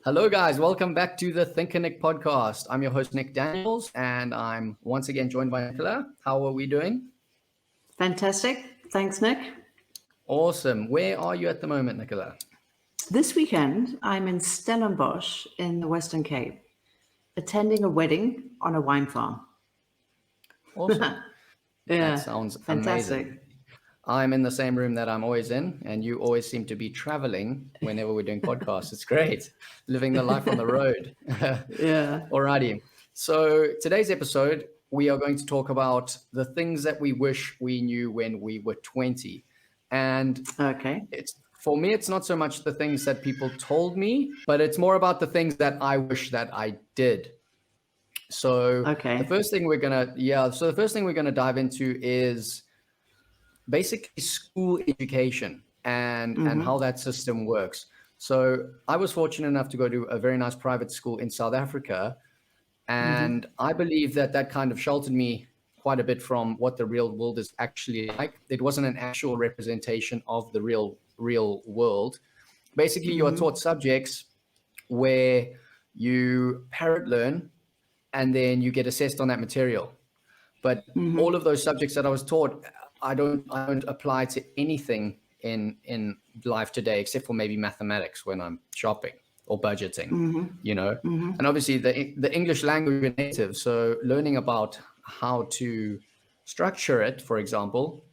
Hello, guys. Welcome back to the ThinkerNick podcast. I'm your host, Nick Daniels, and I'm once again joined by Nicola. How are we doing? Fantastic. Thanks, Nick. Awesome. Where are you at the moment, Nicola? This weekend, I'm in Stellenbosch in the Western Cape, attending a wedding on a wine farm. Awesome. Yeah, That sounds fantastic. amazing. I'm in the same room that I'm always in, and you always seem to be traveling whenever we're doing podcasts. It's great. Living the life on the road. Yeah. Alrighty. So today's episode, we are going to talk about the things that we wish we knew when we were 20. And Okay. for me, it's not so much the things that people told me, but it's more about the things that I wish that I did. So Okay. the first thing we're gonna dive into is basically school education and how that system works. So I was fortunate enough to go to a very nice private school in South Africa, and I believe that kind of sheltered me quite a bit from what the real world is actually like. It wasn't an actual representation of the real world. Basically, you are taught subjects where you parrot learn and then you get assessed on that material. But all of those subjects that I was taught, I don't apply to anything in life today, except for maybe mathematics when I'm shopping or budgeting, and obviously the English language is native. So learning about how to structure it, for example,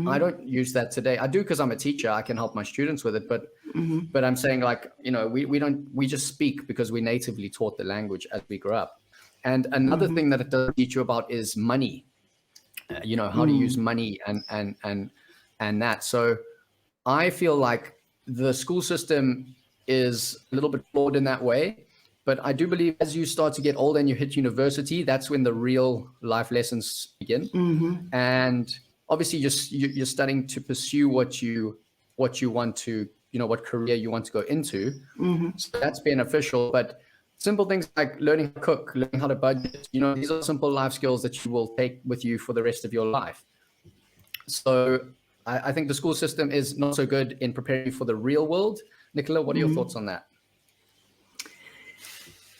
I don't use that today. I do because I'm a teacher. I can help my students with it, but I'm saying, like, we just speak because we natively taught the language as we grew up. And another thing that it doesn't teach you about is money. How to use money and that. So I feel like the school system is a little bit flawed in that way. But I do believe as you start to get older and you hit university, that's when the real life lessons begin. And obviously you're starting to pursue what you want to, what career you want to go into. So that's beneficial. But simple things like learning how to cook, learning how to budget, these are simple life skills that you will take with you for the rest of your life. So I think the school system is not so good in preparing you for the real world. Nicola, what are your thoughts on that?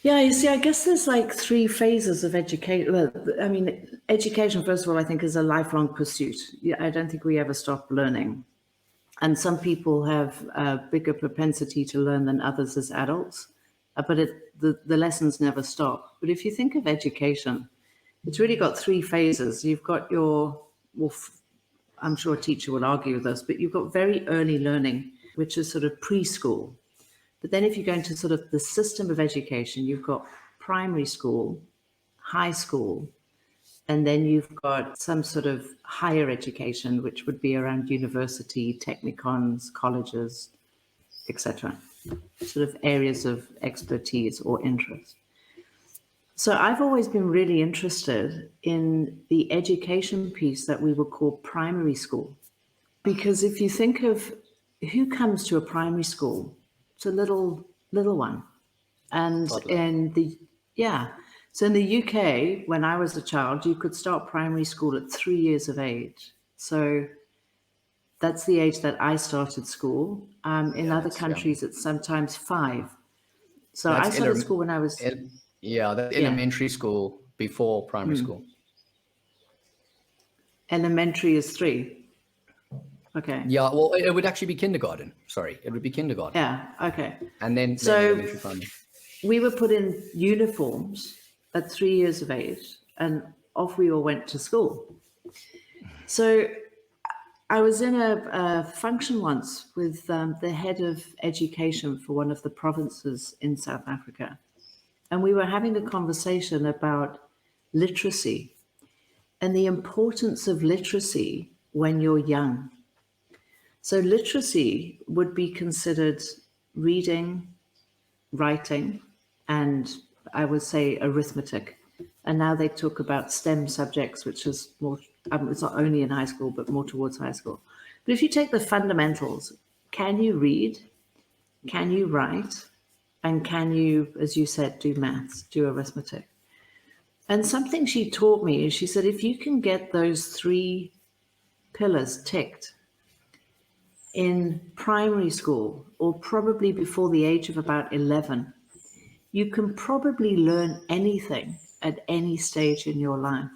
Yeah, you see, I guess there's like three phases of education. Well, I mean, education, first of all, I think is a lifelong pursuit. I don't think we ever stop learning. And some people have a bigger propensity to learn than others as adults, but the lessons never stop. But if you think of education, it's really got three phases. You've got I'm sure a teacher will argue with this, but you've got very early learning, which is sort of preschool. But then if you go into sort of the system of education, you've got primary school, high school, and then you've got some sort of higher education, which would be around university, technicons, colleges, etc. Sort of areas of expertise or interest. So I've always been really interested in the education piece that we would call primary school. Because if you think of who comes to a primary school, it's a little one. And so in the UK, when I was a child, you could start primary school at 3 years of age. So that's the age that I started school. In other countries, it's sometimes 5. So I started school when I was... that's elementary school before primary school. Elementary is 3. Okay. Yeah, well, it would actually be kindergarten. Sorry, it would be kindergarten. Yeah, okay. And then elementary, primary. We were put in uniforms at 3 years of age, and off we all went to school. So I was in a function once with the head of education for one of the provinces in South Africa. And we were having a conversation about literacy and the importance of literacy when you're young. So literacy would be considered reading, writing, and I would say arithmetic. And now they talk about STEM subjects, which is more, it's not only in high school, but more towards high school. But if you take the fundamentals, can you read? Can you write? And can you, as you said, do maths, do arithmetic? And something she taught me is she said, if you can get those 3 pillars ticked in primary school, or probably before the age of about 11, you can probably learn anything at any stage in your life.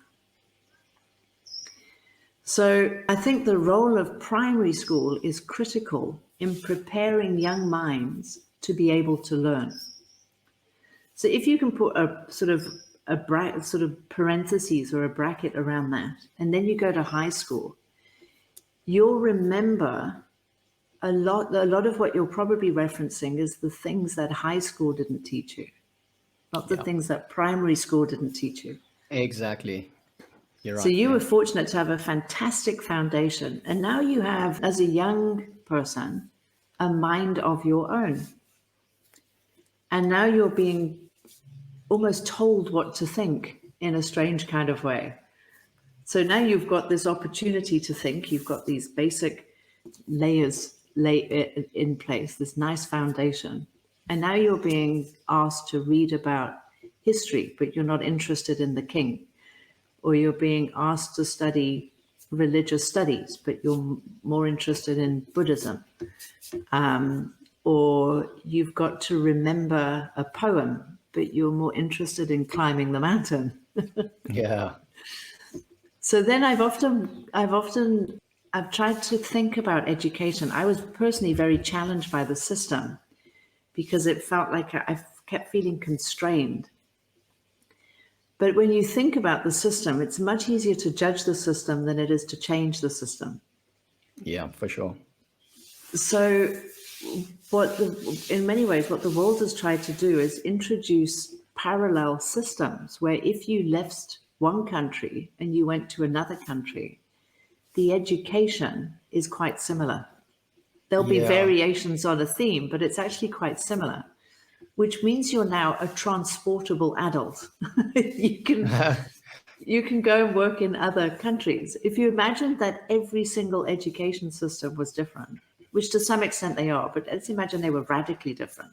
So I think the role of primary school is critical in preparing young minds to be able to learn. So if you can put a sort of parentheses or a bracket around that, and then you go to high school, you'll remember a lot of what you're probably referencing is the things that high school didn't teach you, not the things that primary school didn't teach you. Exactly. You're right. So you were fortunate to have a fantastic foundation. And now you have, as a young person, a mind of your own. And now you're being almost told what to think in a strange kind of way. So now you've got this opportunity to think, you've got these basic layers in place, this nice foundation. And now you're being asked to read about history, but you're not interested in the king. Or you're being asked to study religious studies, but you're more interested in Buddhism. Or you've got to remember a poem, but you're more interested in climbing the mountain. Yeah. So then I've tried to think about education. I was personally very challenged by the system because it felt like I kept feeling constrained. But when you think about the system, it's much easier to judge the system than it is to change the system. Yeah, for sure. So in many ways, what the world has tried to do is introduce parallel systems where if you left one country and you went to another country, the education is quite similar. There'll be variations on a theme, but it's actually quite similar. Which means you're now a transportable adult. You can go and work in other countries. If you imagine that every single education system was different, which to some extent they are, but let's imagine they were radically different.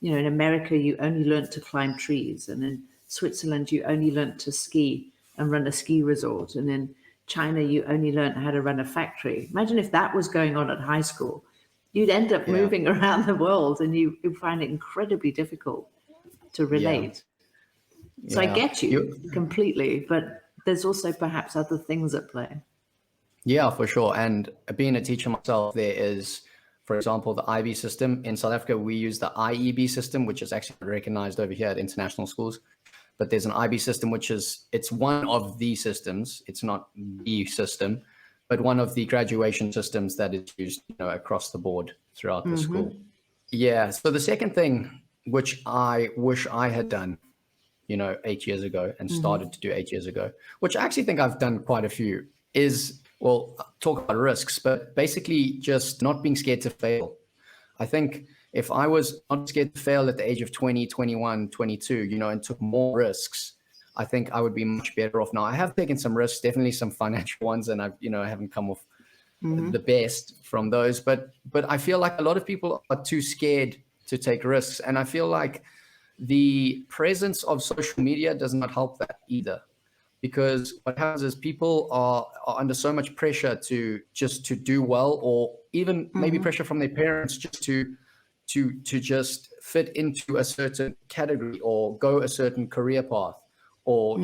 You know, in America, you only learned to climb trees, and in Switzerland, you only learned to ski and run a ski resort, and in China, you only learned how to run a factory. Imagine if that was going on at high school. You'd end up moving around the world and you find it incredibly difficult to relate. So I get you completely, but there's also perhaps other things at play. Yeah, for sure. And being a teacher myself, there is, for example, the IB system. In South Africa, we use the IEB system, which is actually recognized over here at international schools. But there's an IB system, it's one of the systems. It's not the system, but one of the graduation systems that is used, across the board throughout the school. Yeah. So the second thing, which I wish I had done, 8 years ago and started to do 8 years ago, which I actually think I've done quite a few, is, talk about risks, but basically just not being scared to fail. I think if I was not scared to fail at the age of 20, 21, 22, and took more risks, I think I would be much better off now. I have taken some risks, definitely some financial ones, and I haven't come off the best from those. But I feel like a lot of people are too scared to take risks. And I feel like the presence of social media does not help that either. Because what happens is people are under so much pressure to do well, or even maybe pressure from their parents just to just fit into a certain category or go a certain career path, or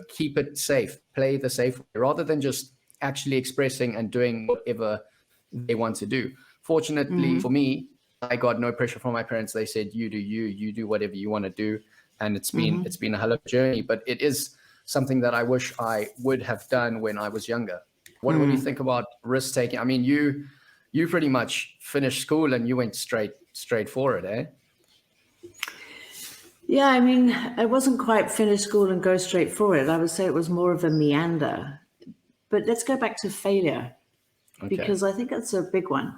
keep it safe, play the safe way, rather than just actually expressing and doing whatever they want to do. Fortunately for me, I got no pressure from my parents. They said, you do whatever you want to do. And it's been a hell of a journey, but it is something that I wish I would have done when I was younger. What do you think about risk taking? I mean, you pretty much finished school and you went straight for it, eh? Yeah, I mean, I wasn't quite finish school and go straight for it. I would say it was more of a meander. But let's go back to failure, because I think that's a big one.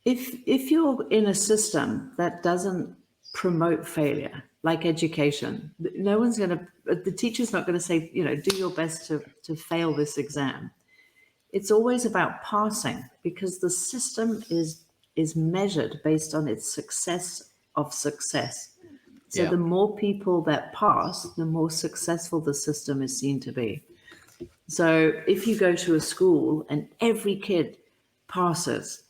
If you're in a system that doesn't promote failure, like education, the teacher's not going to say, do your best to fail this exam. It's always about passing, because the system is measured based on its success of success. So the more people that pass, the more successful the system is seen to be. So if you go to a school and every kid passes,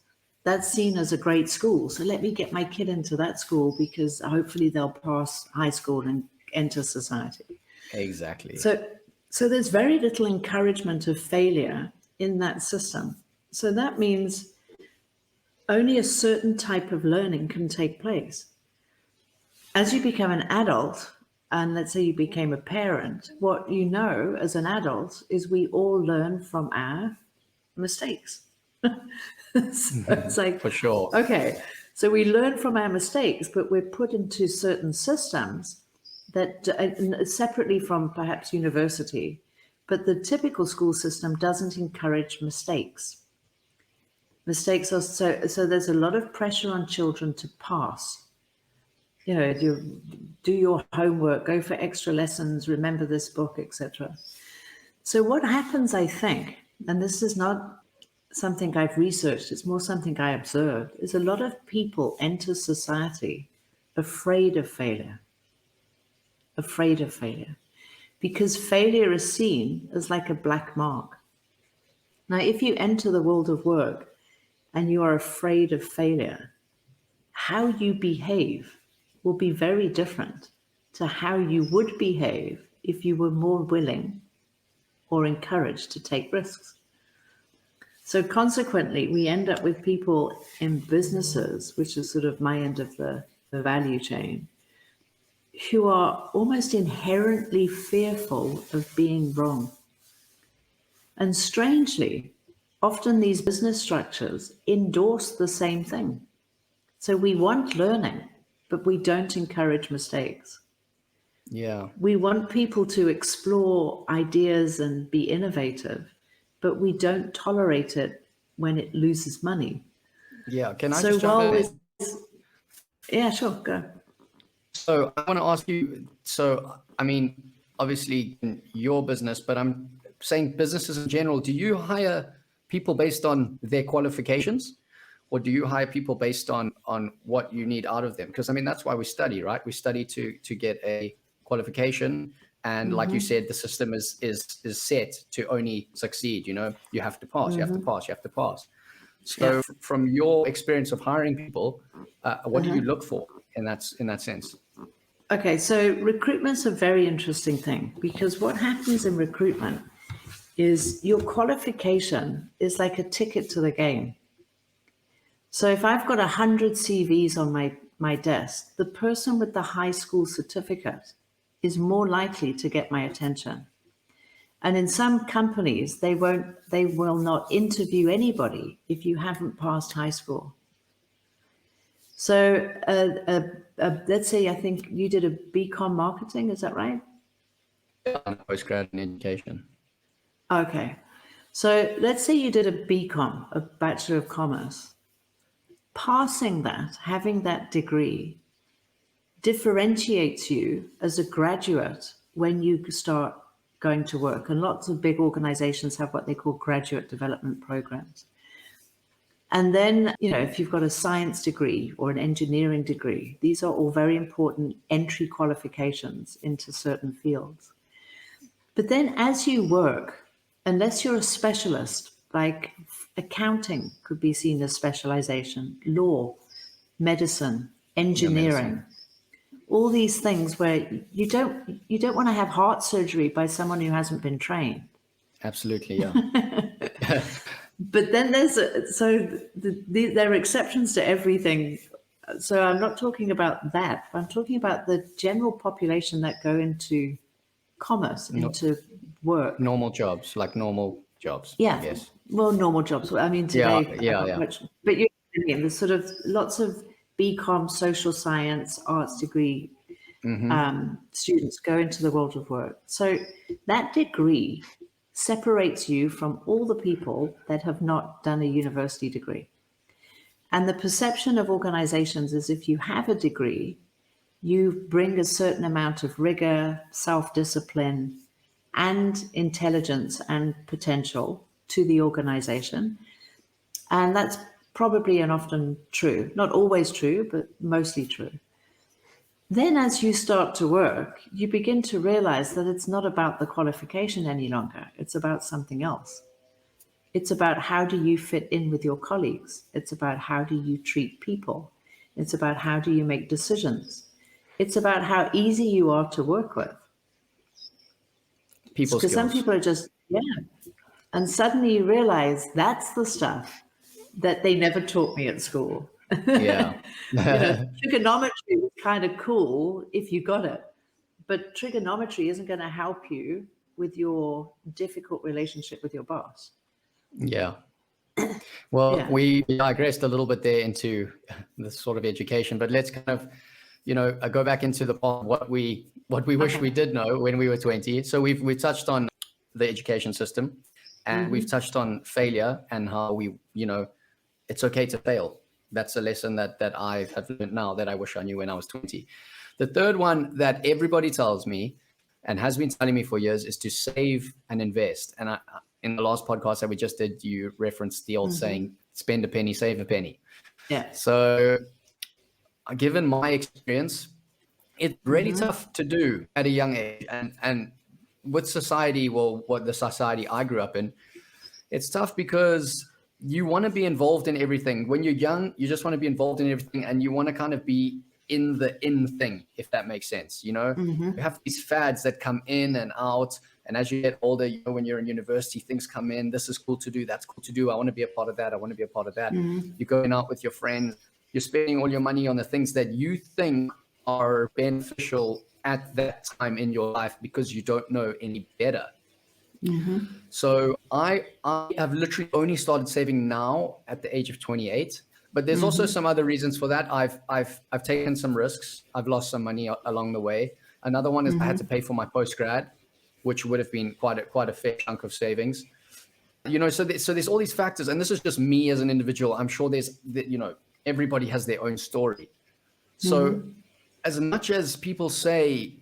that's seen as a great school. So let me get my kid into that school because hopefully they'll pass high school and enter society. Exactly. So there's very little encouragement of failure in that system. So that means only a certain type of learning can take place. As you become an adult, and let's say you became a parent, what you know as an adult is we all learn from our mistakes. So it's like, For sure. okay, so we learn from our mistakes, but we're put into certain systems that separately from perhaps university, but the typical school system doesn't encourage mistakes. Mistakes are so there's a lot of pressure on children to pass. You know, you do your homework, go for extra lessons, remember this book, etc. So what happens, I think, and this is not something I've researched, it's more something I observed, is a lot of people enter society afraid of failure, because failure is seen as like a black mark. Now, if you enter the world of work and you are afraid of failure, how you behave will be very different to how you would behave if you were more willing or encouraged to take risks. So consequently, we end up with people in businesses, which is sort of my end of the value chain, who are almost inherently fearful of being wrong. And strangely, often these business structures endorse the same thing. So we want learning, but we don't encourage mistakes. Yeah. We want people to explore ideas and be innovative, but we don't tolerate it when it loses money. Yeah. Can I So just jump in? Yeah, sure, go. So I want to ask you, so, I mean, obviously in your business, but I'm saying businesses in general, do you hire people based on their qualifications, or do you hire people based on what you need out of them? Because I mean, that's why we study, right? We study to get a qualification. And like you said, the system is set to only succeed. You know, you have to pass, you have to pass, you have to pass. So from your experience of hiring people, what do you look for in that sense? Okay, so recruitment's a very interesting thing, because what happens in recruitment is your qualification is like a ticket to the game. So if I've got 100 CVs on my desk, the person with the high school certificate is more likely to get my attention. And in some companies, they will not interview anybody if you haven't passed high school. So let's say, I think you did a BCom marketing, is that right? Postgrad in education. Okay. So let's say you did a BCom, a Bachelor of Commerce. Passing that, having that degree, differentiates you as a graduate when you start going to work. And lots of big organizations have what they call graduate development programs. And then, you know, if you've got a science degree or an engineering degree, these are all very important entry qualifications into certain fields. But then as you work, unless you're a specialist, like accounting could be seen as specialization, law, medicine, engineering, all these things where you don't want to have heart surgery by someone who hasn't been trained. Absolutely, yeah. But then there are exceptions to everything. So I'm not talking about that. I'm talking about the general population that go into commerce, into work. Normal jobs, like normal jobs. Yeah. Yes. Well, normal jobs. I mean, today, Yeah. But you know, there's sort of lots of BCom, social science, arts degree students go into the world of work. So that degree separates you from all the people that have not done a university degree. And the perception of organizations is if you have a degree, you bring a certain amount of rigor, self-discipline, and intelligence and potential to the organization. And that's probably and often true, not always true, but mostly true. Then as you start to work, you begin to realize that it's not about the qualification any longer. It's about something else. It's about how do you fit in with your colleagues. It's about how do you treat people. It's about how do you make decisions. It's about how easy you are to work with. People Because some skills. people are just, and suddenly you realize that's the stuff that they never taught me at school. Yeah. Trigonometry was kind of cool if you got it, but trigonometry isn't going to help you with your difficult relationship with your boss. Yeah. Well, Yeah. we digressed a little bit there into this sort of education, but let's kind of, go back into the part of what we wish we did know when we were 20. So we've touched on the education system, and we've touched on failure and how it's okay to fail. That's a lesson that I have learned now that I wish I knew when I was 20. The third one that everybody tells me and has been telling me for years is to save and invest. And in the last podcast that we just did, you referenced the old saying, spend a penny, save a penny. Yeah. So given my experience, it's really tough to do at a young age. And with society, well, what the society I grew up in, it's tough because you want to be involved in everything. When you're young, you just want to be involved in everything, and you want to kind of be in the thing, if that makes sense. You have these fads that come in and out. And as you get older, when you're in university, things come in. This is cool to do. That's cool to do. I want to be a part of that. I want to be a part of that. You're going out with your friends. You're spending all your money on the things that you think are beneficial at that time in your life because you don't know any better. So I have literally only started saving now at the age of 28, but there's also some other reasons for that. I've taken some risks. I've lost some money along the way. Another one is I had to pay for my post-grad, which would have been quite a fair chunk of savings. So there's all these factors, and this is just me as an individual. I'm sure everybody has their own story. So as much as people say,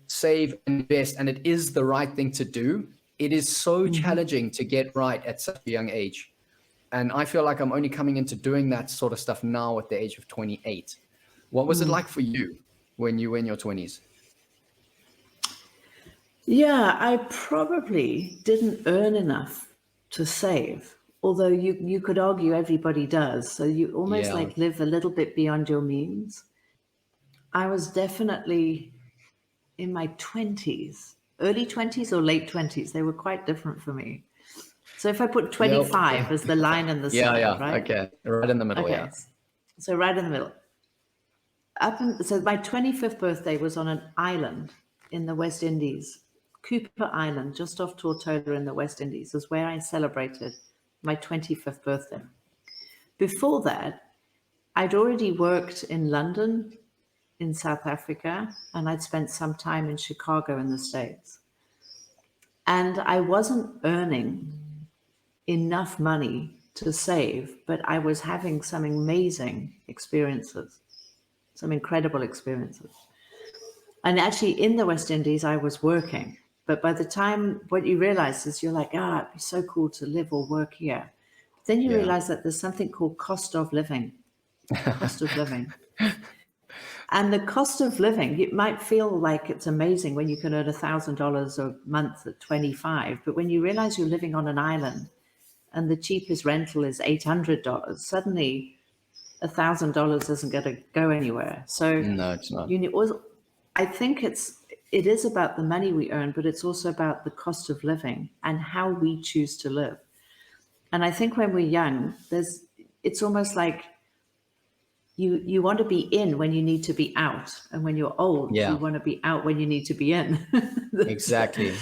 save and invest, and it is the right thing to do, it is so challenging to get right at such a young age. And I feel like I'm only coming into doing that sort of stuff now at the age of 28. What was it like for you when you were in your 20s? Yeah, I probably didn't earn enough to save, although you could argue everybody does. So you almost like live a little bit beyond your means. I was definitely in my 20s, early 20s or late 20s. They were quite different for me. So if I put 25 as the line in the sand, right? Okay, right in the middle, okay. So right in the middle. So my 25th birthday was on an island in the West Indies. Cooper Island, just off Tortola in the West Indies, is where I celebrated my 25th birthday. Before that, I'd already worked in London, in South Africa, and I'd spent some time in Chicago in the States. And I wasn't earning enough money to save, but I was having some amazing experiences, some incredible experiences. And actually in the West Indies, I was working. But by the time what you realize is you're like, it'd be so cool to live or work here. But then you realize that there's something called cost of living. Cost of living. And the cost of living, it might feel like it's amazing when you can earn $1,000 a month at 25, but when you realize you're living on an island and the cheapest rental is $800, suddenly $1,000 isn't going to go anywhere. So no, it's not. I think it is about the money we earn, but it's also about the cost of living and how we choose to live. And I think when we're young, it's almost like you want to be in when you need to be out. And when you're old, you want to be out when you need to be in. Exactly.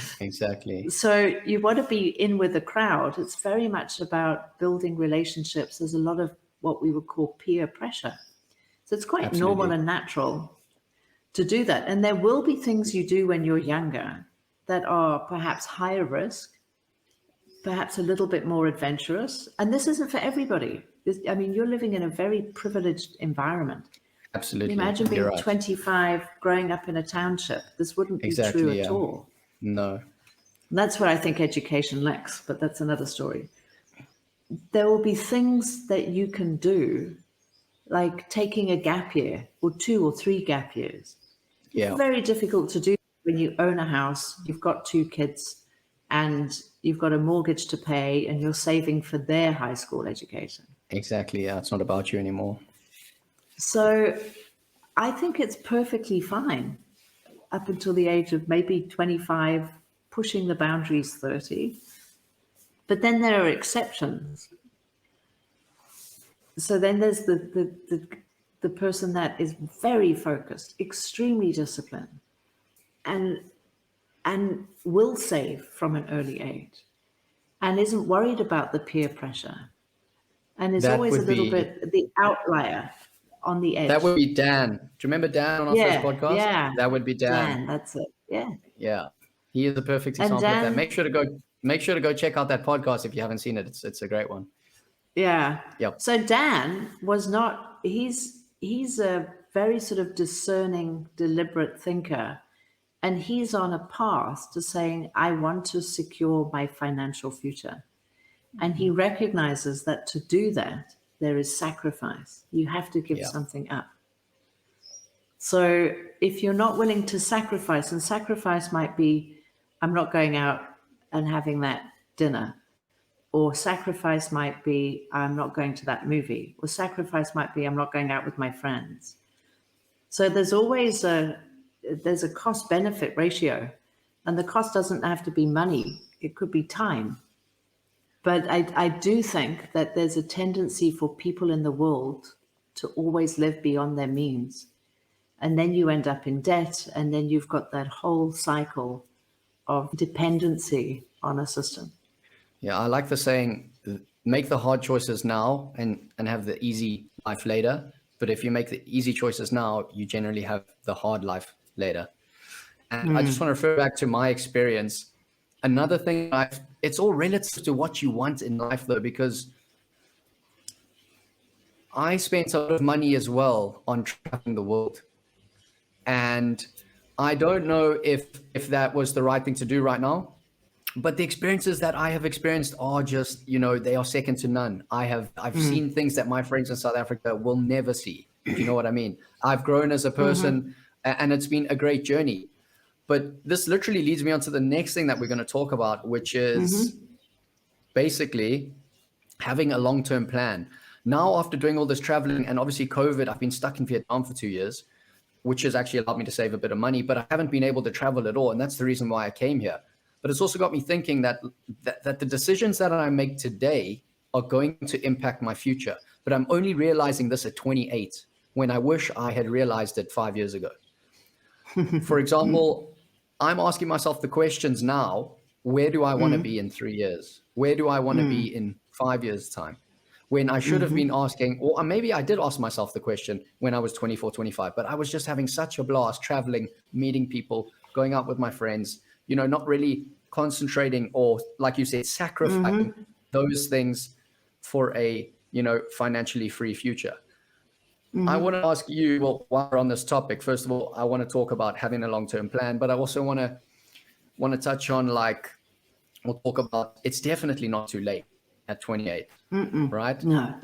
So you want to be in with the crowd. It's very much about building relationships. There's a lot of what we would call peer pressure. So it's quite normal and natural to do that. And there will be things you do when you're younger that are perhaps higher risk, perhaps a little bit more adventurous. And this isn't for everybody. I mean, you're living in a very privileged environment. Absolutely. Imagine being 25, growing up in a township. This wouldn't be true at all. No. And that's where I think education lacks, but that's another story. There will be things that you can do, like taking a gap year or 2 or 3 gap years. It's very difficult to do when you own a house, you've got 2 kids, and you've got a mortgage to pay, and you're saving for their high school education. Exactly. Yeah, it's not about you anymore. So I think it's perfectly fine up until the age of maybe 25, pushing the boundaries 30. But then there are exceptions. So then there's the person that is very focused, extremely disciplined, and will save from an early age, and isn't worried about the peer pressure, and is That always a would little be bit the outlier on the edge. that would be Dan. Do you remember Dan on our first podcast? Yeah. That would be Dan. That's it. Yeah. Yeah, he is a perfect And example of that. Dan, Make sure to go check out that podcast if you haven't seen it. It's a great one. yeah. Yep. So Dan was not, he's a very sort of discerning, deliberate thinker. And he's on a path to saying, I want to secure my financial future. And he recognizes that to do that, there is sacrifice. You have to give something up. So if you're not willing to sacrifice, and sacrifice might be, I'm not going out and having that dinner, or sacrifice might be, I'm not going to that movie, or sacrifice might be, I'm not going out with my friends. So there's always there's a cost benefit ratio, and the cost doesn't have to be money. It could be time. But I do think that there's a tendency for people in the world to always live beyond their means. And then you end up in debt, and then you've got that whole cycle of dependency on a system. Yeah, I like the saying, make the hard choices now and have the easy life later. But if you make the easy choices now, you generally have the hard life later. And I just want to refer back to my experience. Another thing, it's all relative to what you want in life, though, because I spent a lot of money as well on traveling the world. And I don't know if that was the right thing to do right now, but the experiences that I have experienced are just, they are second to none. I've seen things that my friends in South Africa will never see. If you know what I mean? I've grown as a person, and it's been a great journey. But this literally leads me on to the next thing that we're going to talk about, which is basically having a long-term plan. Now, after doing all this traveling and obviously COVID, I've been stuck in Vietnam for 2 years, which has actually allowed me to save a bit of money, but I haven't been able to travel at all. And that's the reason why I came here. But it's also got me thinking that the decisions that I make today are going to impact my future. But I'm only realizing this at 28, when I wish I had realized it 5 years ago. For example, I'm asking myself the questions now, where do I want to be in 3 years? Where do I want to be in 5 years' time? When I should have been asking, or maybe I did ask myself the question when I was 24, 25, but I was just having such a blast traveling, meeting people, going out with my friends, not really concentrating or, like you said, sacrificing those things for a, financially free future. I want to ask you, well, while we're on this topic, first of all, I want to talk about having a long-term plan, but I also want to touch on, we'll talk about, it's definitely not too late at 28, right? No,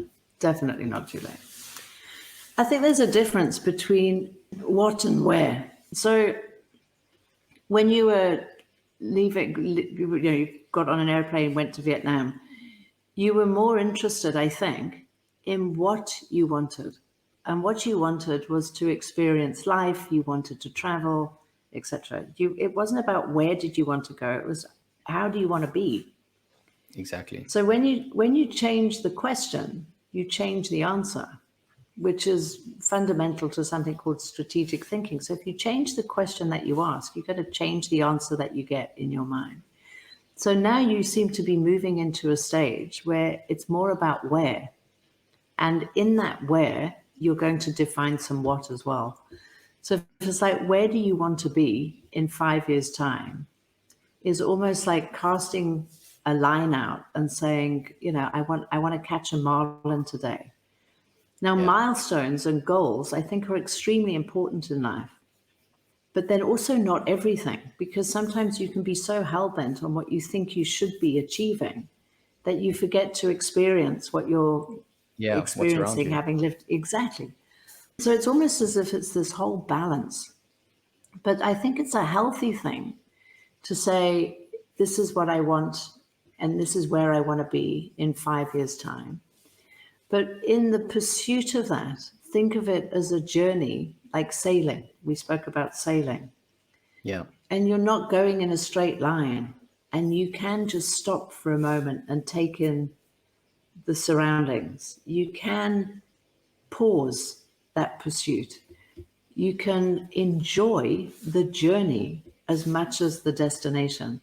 definitely not too late. I think there's a difference between what and where. So when you were leaving, you got on an airplane, went to Vietnam, you were more interested, I think, in what you wanted. And what you wanted was to experience life, you wanted to travel, etc. It wasn't about where did you want to go, it was how do you want to be? Exactly. So when you change the question, you change the answer, which is fundamental to something called strategic thinking. So if you change the question that you ask, you've got to change the answer that you get in your mind. So now you seem to be moving into a stage where it's more about where. And in that where, you're going to define some what as well. So if it's like, where do you want to be in 5 years' time? Is almost like casting a line out and saying, I want to catch a marlin today. Now, milestones and goals, I think, are extremely important in life, but then also not everything, because sometimes you can be so hell-bent on what you think you should be achieving that you forget to experience what you're experiencing, having lived. Exactly. So it's almost as if it's this whole balance. But I think it's a healthy thing to say, this is what I want and this is where I want to be in 5 years' time. But in the pursuit of that, think of it as a journey, like sailing. We spoke about sailing. Yeah. And you're not going in a straight line. And you can just stop for a moment and take in the surroundings. You can pause that pursuit. You can enjoy the journey as much as the destination.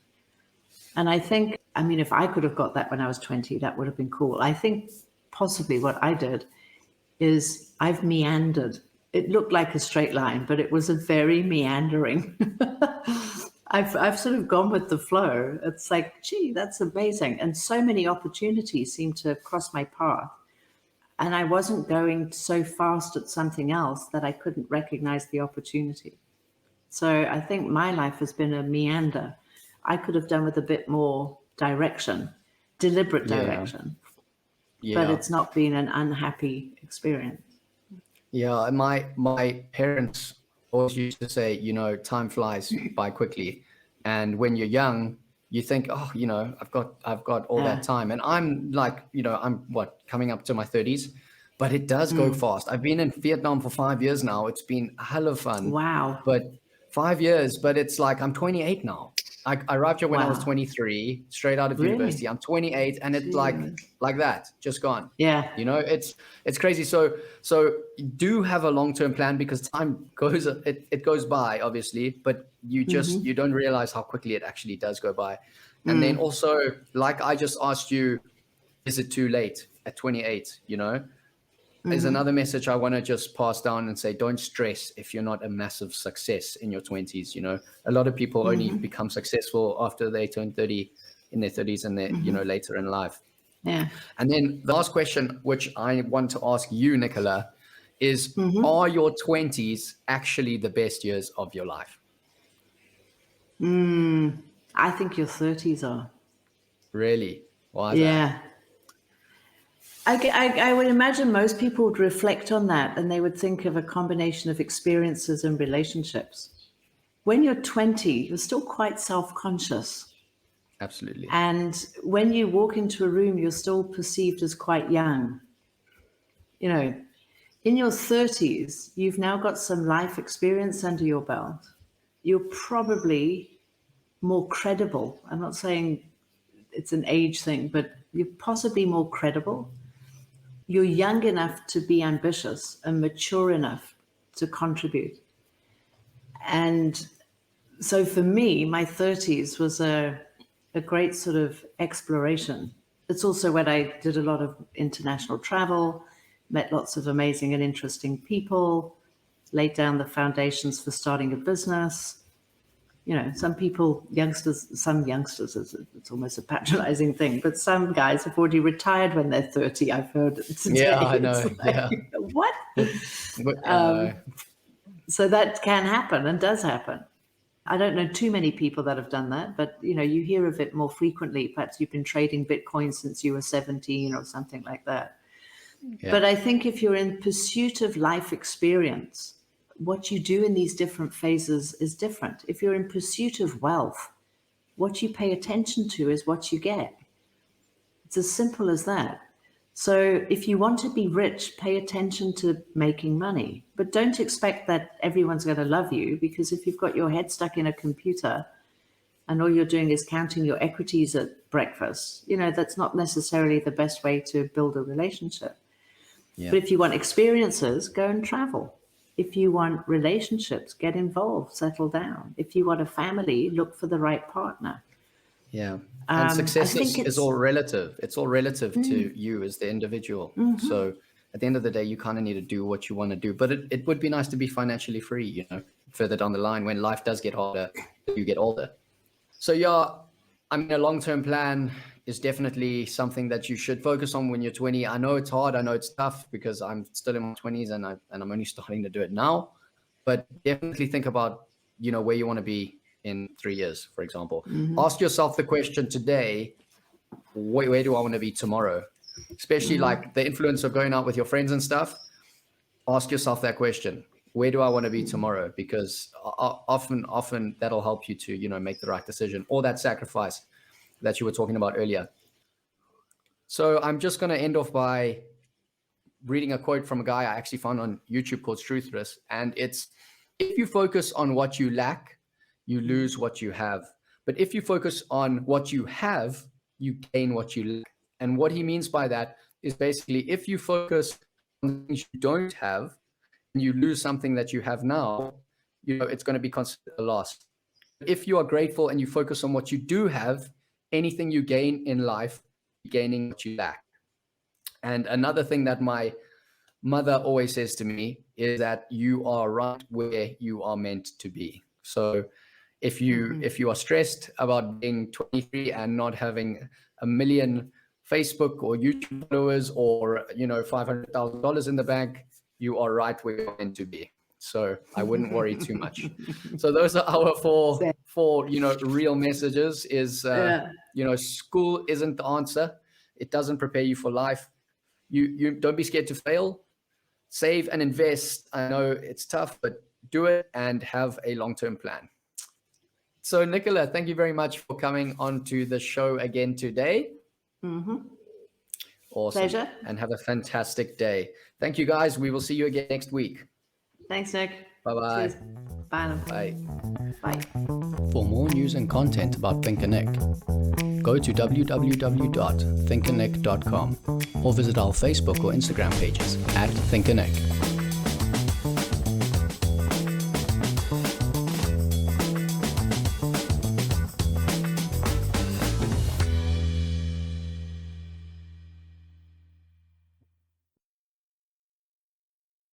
And I think, I mean, if I could have got that when I was 20, that would have been cool. I think possibly what I did is I've meandered. It looked like a straight line, but it was a very meandering. I've sort of gone with the flow. It's like, gee, that's amazing. And so many opportunities seem to cross my path. And I wasn't going so fast at something else that I couldn't recognize the opportunity. So I think my life has been a meander. I could have done with a bit more direction, deliberate direction. Yeah. But it's not been an unhappy experience. Yeah, my parents always used to say, you know, time flies by quickly, and when you're young, you think, oh, you know, I've got all that time, and I'm like, you know, I'm coming up to my 30s, but it does go fast. I've been in Vietnam for 5 years now. It's been a hell of fun. Wow. But 5 years, but it's like I'm 28 now. I arrived here when I was 23, straight out of university. I'm 28, and it's like that, just gone. Yeah. You know, it's crazy. So do have a long-term plan, because time goes, it goes by, obviously, but you just, you don't realize how quickly it actually does go by. And then also, like I just asked you, is it too late at 28, you know? There's another message I want to just pass down and say, don't stress if you're not a massive success in your 20s. You know, a lot of people only become successful after they turn 30, in their 30s, and then, you know, later in life. Yeah. And then the last question, which I want to ask you, Nicola, is are your 20s actually the best years of your life? I think your 30s are. Really? Why is that? Yeah. I would imagine most people would reflect on that, and they would think of a combination of experiences and relationships. When you're 20, you're still quite self-conscious. Absolutely. And when you walk into a room, you're still perceived as quite young. You know, in your 30s, you've now got some life experience under your belt. You're probably more credible. I'm not saying it's an age thing, but you're possibly more credible. You're young enough to be ambitious and mature enough to contribute. And so for me, my 30s was a great sort of exploration. It's also when I did a lot of international travel, met lots of amazing and interesting people, laid down the foundations for starting a business. You know, some youngsters, it's almost a patronizing thing, but some guys have already retired when they're 30. I've heard it today. Yeah, I know. What? So that can happen and does happen. I don't know too many people that have done that, but, you know, you hear of it more frequently. Perhaps you've been trading Bitcoin since you were 17 or something like that. Yeah. But I think if you're in pursuit of life experience, what you do in these different phases is different. If you're in pursuit of wealth, what you pay attention to is what you get. It's as simple as that. So if you want to be rich, pay attention to making money, but don't expect that everyone's going to love you, because if you've got your head stuck in a computer and all you're doing is counting your equities at breakfast, you know, that's not necessarily the best way to build a relationship. Yeah. But if you want experiences, go and travel. If you want relationships, get involved, settle down. If you want a family, look for the right partner. Yeah. And success is all relative. It's all relative to you as the individual. So at the end of the day, you kind of need to do what you want to do. But it would be nice to be financially free, you know, further down the line when life does get harder, you get older. So yeah, I mean, a long-term plan is definitely something that you should focus on when you're 20. I know it's hard. I know it's tough because I'm still in my 20s and I'm only starting to do it now. But definitely think about, you know, where you want to be in 3 years, for example. Ask yourself the question today, where do I want to be tomorrow? Especially like the influence of going out with your friends and stuff. Ask yourself that question. Where do I want to be tomorrow? Because often that'll help you to, you know, make the right decision or that sacrifice. that you were talking about earlier. So I'm just going to end off by reading a quote from a guy I actually found on YouTube called Truthless. And it's, if you focus on what you lack, you lose what you have. But if you focus on what you have, you gain what you lack. And what he means by that is basically, if you focus on things you don't have and you lose something that you have now, it's going to be considered a loss. If you are grateful and you focus on what you do have, anything you gain in life, you're gaining what you lack. And another thing that my mother always says to me is that you are right where you are meant to be. So if you are stressed about being 23 and not having 1 million Facebook or YouTube followers or $500,000 in the bank, you are right where you're meant to be. So I wouldn't worry too much. So those are our four real messages. Is school isn't the answer. It doesn't prepare you for life. You don't be scared to fail. Save and invest. I know it's tough, but do it and have a long-term plan. So Nicola, thank you very much for coming on to the show again today. Awesome. Pleasure. And have a fantastic day. Thank you, guys. We will see you again next week. Thanks, Nick. Bye-bye. Cheers. Bye. Bye. Bye. For more news and content about ThinkerNick, go to www.thinkernick.com or visit our Facebook or Instagram pages @ThinkerNick.